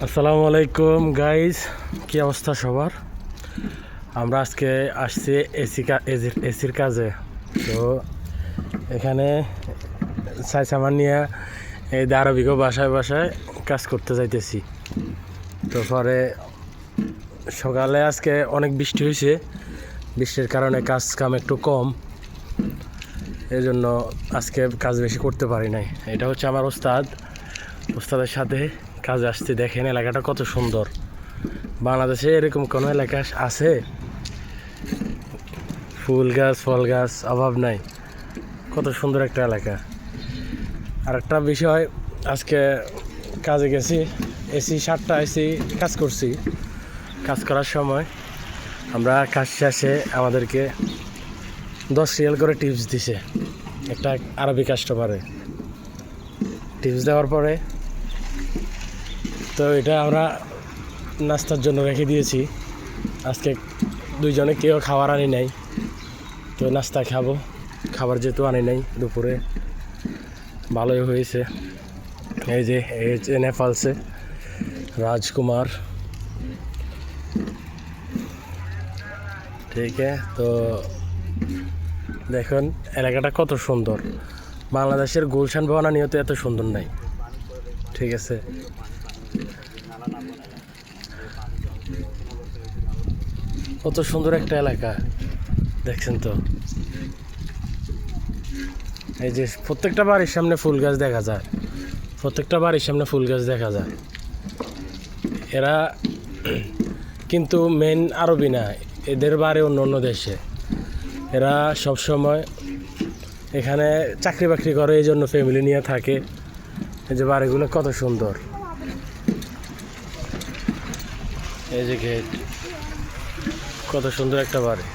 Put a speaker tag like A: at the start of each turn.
A: আসসালামু আলাইকুম গাইস, কি অবস্থা সবার? আমরা আজকে আসছি এসির কাজে। তো এখানে সাইসামান নিয়ে এই দারবিঘ বাসায় বাসায় কাজ করতে যাইতেছি। তো পরে সকালে আজকে অনেক বৃষ্টি হয়েছে, বৃষ্টির কারণে কাজ কাম একটু কম, এই জন্য আজকে কাজ বেশি করতে পারি নাই। এটা হচ্ছে আমার ওস্তাদের সাথে কাজে আসছি। দেখেন এলাকাটা কত সুন্দর। বাংলাদেশে এরকম কোনো এলাকা আছে? ফুল গাছ ফল গাছ অভাব নাই, কত সুন্দর একটা এলাকা। আর একটা বিষয়, আজকে কাজে গেছি, এসি 7টা এসি কাজ করছি। কাজ করার সময় আমরা কাজ শেষে আমাদেরকে 10 রিয়াল করে টিপস দিছে একটা আরবি কাস্টমারে। টিপস দেওয়ার পরে তো এটা আমরা নাস্তার জন্য রেখে দিয়েছি। আজকে দুইজনে কেউ খাবার আনি নাই, তো নাস্তা খাবো। খাবার যেহেতু আনি নাই দুপুরে, ভালোই হয়েছে। এই যে নেপালসে রাজকুমার, ঠিক আছে। তো দেখুন এলাকাটা কত সুন্দর। বাংলাদেশের গুলশান বনানীও তো এত সুন্দর নাই, ঠিক আছে। কত সুন্দর একটা এলাকা দেখছেন তো। এই যে প্রত্যেকটা বাড়ির সামনে ফুল গাছ দেখা যায়, প্রত্যেকটা বাড়ির সামনে ফুল গাছ দেখা যায়। এরা কিন্তু মেন আরবি না, এদের বাড়ি অন্য অন্য দেশে। এরা সবসময় এখানে চাকরি বাকরি করে, এই জন্য ফ্যামিলি নিয়ে থাকে। এই যে বাড়িগুলো কত সুন্দর, এই যে গেট, কত সুন্দর একটা বাড়ি।